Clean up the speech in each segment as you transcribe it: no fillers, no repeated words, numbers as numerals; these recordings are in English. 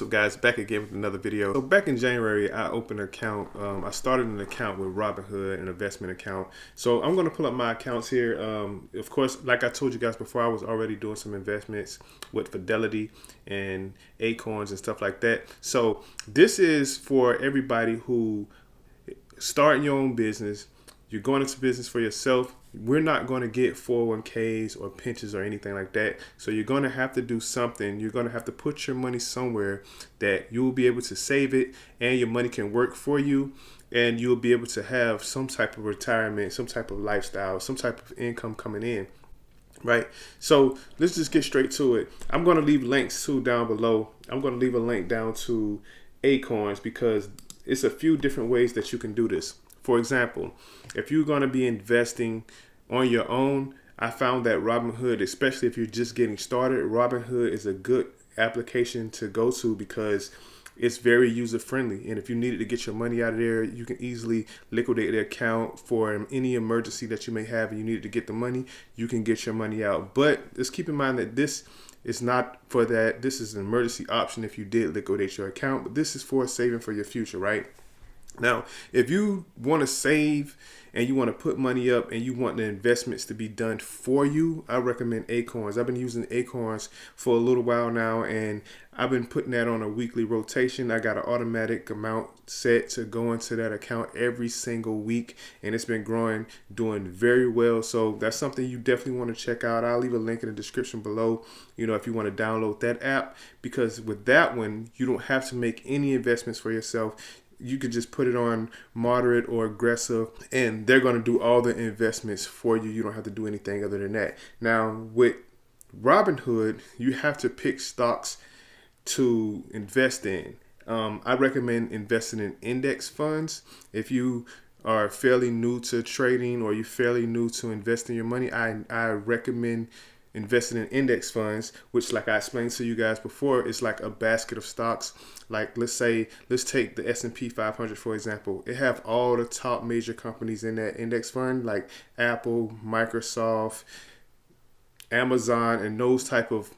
up, guys? Back again with another video. So back in January, I opened an account. I started an account with Robinhood, an investment account. So I'm going to pull up my accounts here. Of course, like I told you guys before, I was already doing some investments with Fidelity and Acorns and stuff like that. So this is for everybody who starting your own business. You're going into business for yourself. We're not going to get 401ks or pensions or anything like that. So you're going to have to do something. You're going to have to put your money somewhere that you'll be able to save it and your money can work for you. And you'll be able to have some type of retirement, some type of lifestyle, some type of income coming in. Right. So let's just get straight to it. I'm going to leave links to down below. I'm going to leave a link down to Acorns because it's a few different ways that you can do this. For example, if you're going to be investing on your own, I found that Robinhood, especially if you're just getting started, Robinhood is a good application to go to because it's very user friendly. And if you needed to get your money out of there, you can easily liquidate the account for any emergency that you may have and you needed to get the money, you can get your money out. But just keep in mind that this is not for that. This is an emergency option if you did liquidate your account, but this is for saving for your future, right? Now, if you want to save and you want to put money up and you want the investments to be done for you, I recommend Acorns. I've been using Acorns for a little while now, and I've been putting that on a weekly rotation. I got an automatic amount set to go into that account every single week, and it's been growing, doing very well. So that's something you definitely want to check out. I'll leave a link in the description below, if you want to download that app, because with that one, you don't have to make any investments for yourself. You could just put it on moderate or aggressive and they're going to do all the investments for you. You don't have to do anything other than that. Now with Robinhood, you have to pick stocks to invest in. I recommend investing in index funds. If you are fairly new to trading or you're fairly new to investing your money, I recommend investing in index funds, which, like I explained to you guys before, is like a basket of stocks. Like let's take the S&P 500 for example. It have all the top major companies in that index fund, like Apple, Microsoft, Amazon, and those type of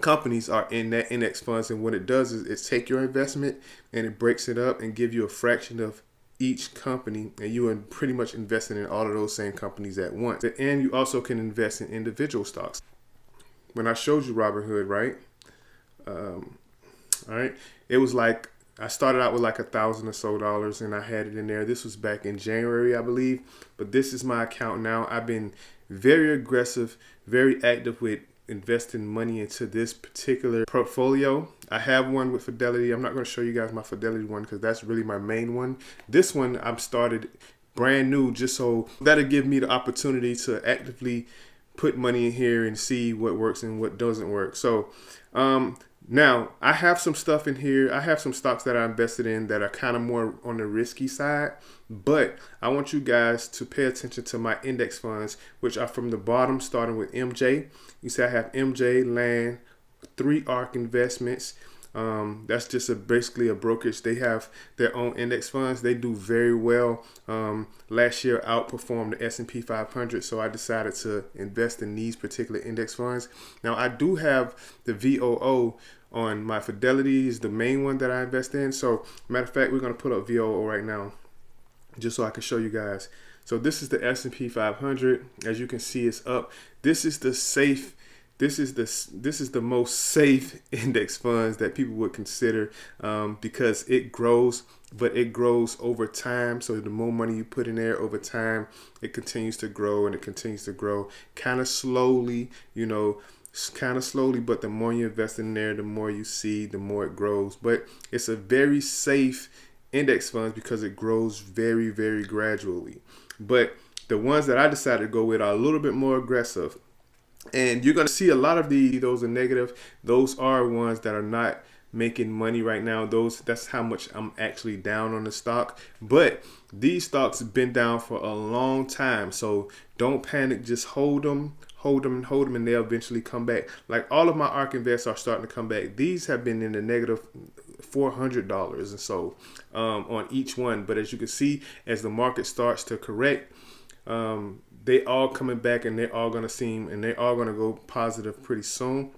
companies are in that index funds. And what it does is it take your investment and it breaks it up and give you a fraction of each company, and you are pretty much investing in all of those same companies at once. And you also can invest in individual stocks. When I showed you Robinhood, right? All right, it was like I started out with like $1,000 or so, and I had it in there. This was back in January, I believe. But this is my account now. I've been very aggressive, very active with investing money into this particular portfolio. I have one with Fidelity. I'm not going to show you guys my Fidelity one because that's really my main one. This one I've started brand new, just so that'll give me the opportunity to actively put money in here and see what works and what doesn't work. So now I have some stuff in here. I have some stocks that I invested in that are kind of more on the risky side, but I want you guys to pay attention to my index funds, which are from the bottom, starting with MJ. You see I have MJ, Land, 3 ARK Investments. That's just basically a brokerage. They have their own index funds. They do very well. Last year outperformed the S&P 500, so I decided to invest in these particular index funds. Now I do have the VOO on my Fidelity, is the main one that I invest in. So matter of fact, we're going to put up VOO right now just so I can show you guys. So this is the S&P 500. As you can see, it's up. This is the safe. This is the most safe index funds that people would consider because it grows, but it grows over time. So the more money you put in there over time, it continues to grow and it continues to grow kind of slowly, but the more you invest in there, the more you see, the more it grows. But it's a very safe index funds because it grows very, very gradually. But the ones that I decided to go with are a little bit more aggressive. And you're going to see a lot of those are negative. Those are ones that are not making money right now. That's how much I'm actually down on the stock. But these stocks have been down for a long time. So don't panic. Just hold them, and they'll eventually come back. Like all of my ARK Invests are starting to come back. These have been in the negative $400 and so on each one. But as you can see, as the market starts to correct, they all coming back, and they're all going to go positive pretty soon.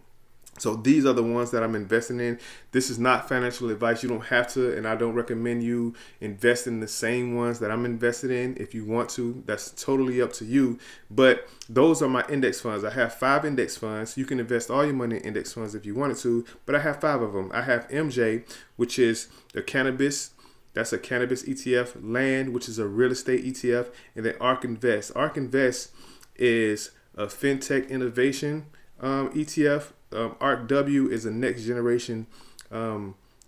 So these are the ones that I'm investing in. This is not financial advice. You don't have to, and I don't recommend you invest in the same ones that I'm invested in. If you want to, that's totally up to you. But those are my index funds. I have 5 index funds. You can invest all your money in index funds if you wanted to, but I have 5 of them. I have MJ, which is the cannabis. That's a cannabis ETF. Land, which is a real estate ETF, and then ARK Invest. ARK Invest is a fintech innovation ETF. ARK W is a next generation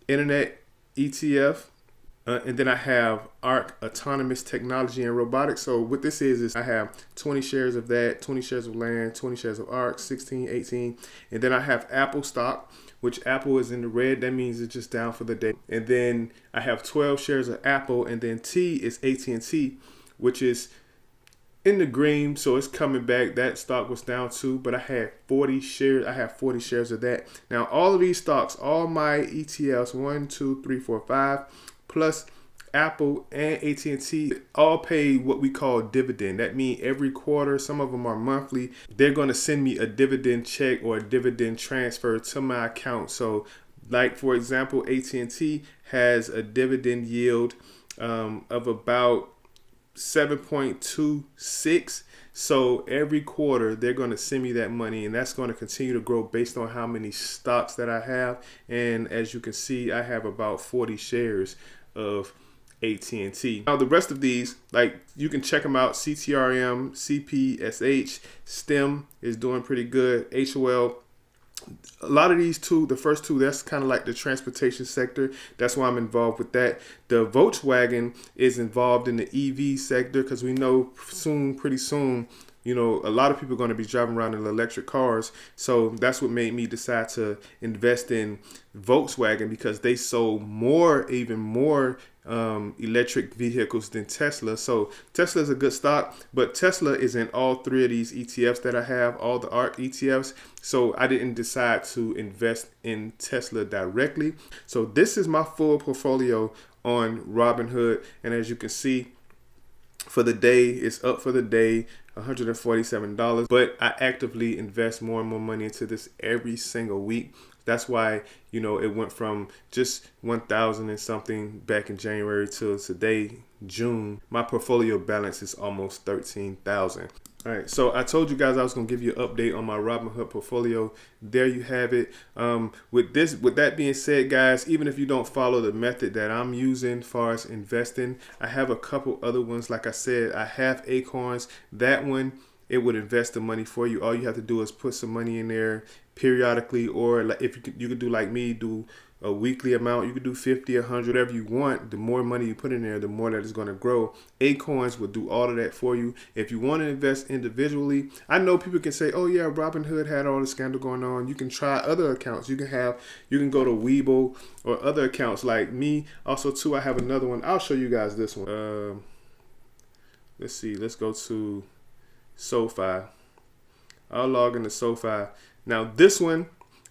internet ETF. And then I have ARK Autonomous Technology and Robotics. So what this is I have 20 shares of that, 20 shares of Land, 20 shares of ARK, 16, 18. And then I have Apple stock, which Apple is in the red. That means it's just down for the day. And then I have 12 shares of Apple. And then T is AT&T, which is in the green, so it's coming back. That stock was down too, but I had 40 shares. I have 40 shares of that. Now, all of these stocks, all my ETFs, 1, 2, 3, 4, 5, plus Apple and AT&T, all pay what we call dividend. That means every quarter, some of them are monthly, they're going to send me a dividend check or a dividend transfer to my account. So, like for example, AT&T has a dividend yield of about 7.26. So every quarter they're going to send me that money, and that's going to continue to grow based on how many stocks that I have. And as you can see, I have about 40 shares of AT&T. Now the rest of these, like, you can check them out. CTRM, CPSH, STEM is doing pretty good. HOL. A lot of these two, the first two, that's kind of like the transportation sector. That's why I'm involved with that. The Volkswagen is involved in the EV sector because we know pretty soon, a lot of people are going to be driving around in electric cars. So that's what made me decide to invest in Volkswagen, because they sold even more electric vehicles than Tesla. So Tesla is a good stock, but Tesla is in all 3 of these ETFs that I have, all the ARK ETFs. So I didn't decide to invest in Tesla directly. So this is my full portfolio on Robinhood. And as you can see, for the day, it's up for the day, $147. But I actively invest more and more money into this every single week. That's why, it went from just 1,000 and something back in January to today, June. My portfolio balance is almost 13,000. All right, so I told you guys I was going to give you an update on my Robinhood portfolio. There you have it. With that being said, guys, even if you don't follow the method that I'm using as far as investing, I have a couple other ones. Like I said, I have Acorns. That one, it would invest the money for you. All you have to do is put some money in there periodically, or like if you could do like me, do a weekly amount. You could do 50, 100, whatever you want. The more money you put in there, the more that it's going to grow. Acorns will do all of that for you. If you want to invest individually, I know people can say, oh yeah, Robinhood had all the scandal going on. You can try other accounts. You can go to Webull or other accounts like me. Also too, I have another one. I'll show you guys this one. Let's see. Let's go to SoFi. I'll log into SoFi. Now this one,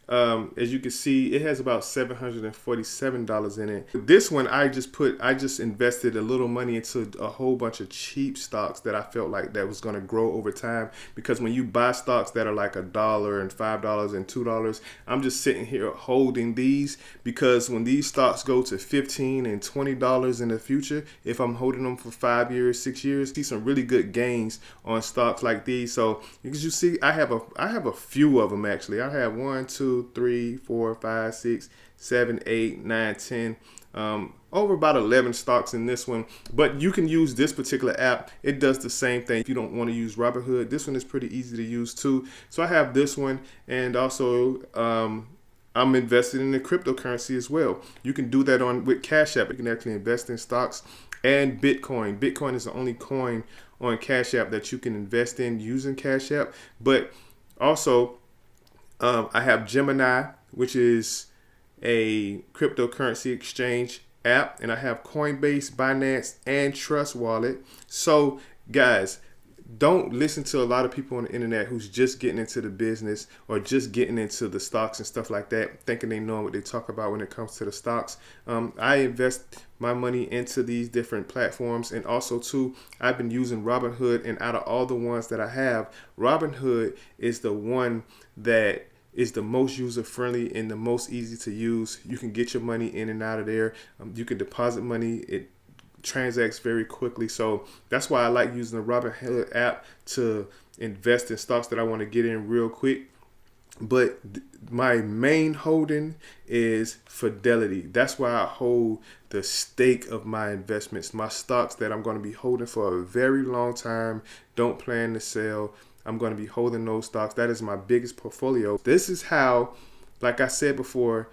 as you can see, it has about $747 in it. This one, I just invested a little money into a whole bunch of cheap stocks that I felt like that was going to grow over time. Because when you buy stocks that are like $1 and $5 and $2, I'm just sitting here holding these, because when these stocks go to $15 and $20 in the future, if I'm holding them for 5 years, 6 years, see some really good gains on stocks like these. So as you see, I have a few of them actually. I have 1, 2, 3, 4, 5, 6, 7, 8, 9, 10, over about 11 stocks in this one. But you can use this particular app. It does the same thing. If you don't want to use Robinhood, this one is pretty easy to use too. So I have this one, and also I'm invested in the cryptocurrency as well. You can do that with Cash App. You can actually invest in stocks and Bitcoin. Bitcoin is the only coin on Cash App that you can invest in using Cash App. But also, I have Gemini, which is a cryptocurrency exchange app, and I have Coinbase, Binance, and Trust Wallet. So, guys, don't listen to a lot of people on the internet who's just getting into the business or just getting into the stocks and stuff like that, thinking they know what they talk about when it comes to the stocks. I invest my money into these different platforms, and also too, I've been using Robinhood, and out of all the ones that I have, Robinhood is the one that is the most user friendly and the most easy to use. You can get your money in and out of there. You can deposit money. It transacts very quickly. So that's why I like using the Robinhood app to invest in stocks that I want to get in real quick. But my main holding is Fidelity. That's why I hold the stake of my investments, my stocks that I'm going to be holding for a very long time. Don't plan to sell. I'm going to be holding those stocks. That is my biggest portfolio. This is how, like I said before,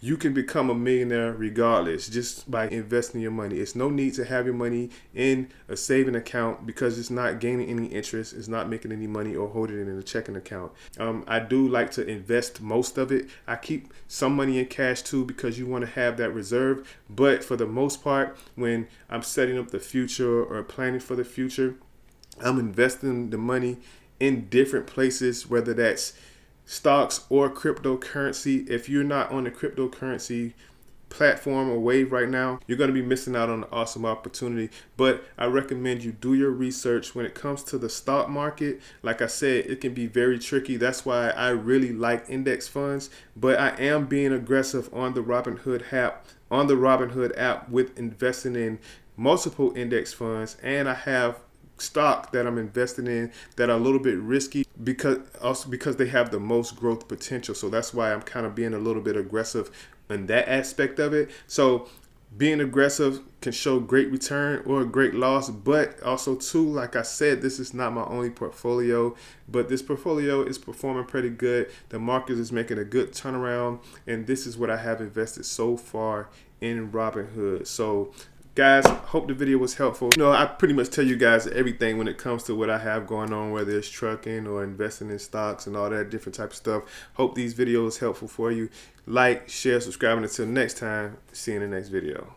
you can become a millionaire regardless, just by investing your money. It's no need to have your money in a saving account because it's not gaining any interest, it's not making any money, or holding it in a checking account. I do like to invest most of it. I keep some money in cash too because you want to have that reserve. But for the most part, when I'm setting up the future or planning for the future, I'm investing the money in different places, whether that's stocks or cryptocurrency. If you're not on the cryptocurrency platform or wave right now, you're going to be missing out on an awesome opportunity. But I recommend you do your research when it comes to the stock market. Like I said, it can be very tricky. That's why I really like index funds, but I am being aggressive on the Robinhood app with investing in multiple index funds, and I have stock that I'm investing in that are a little bit risky because they have the most growth potential. So that's why I'm kind of being a little bit aggressive in that aspect of it. So being aggressive can show great return or a great loss, but also too, like I said, this is not my only portfolio, but this portfolio is performing pretty good. The market is making a good turnaround, and this is what I have invested so far in Robinhood. So guys, hope the video was helpful. I pretty much tell you guys everything when it comes to what I have going on, whether it's trucking or investing in stocks and all that different type of stuff. Hope these videos helpful for you. Like, share, subscribe, and until next time, see you in the next video.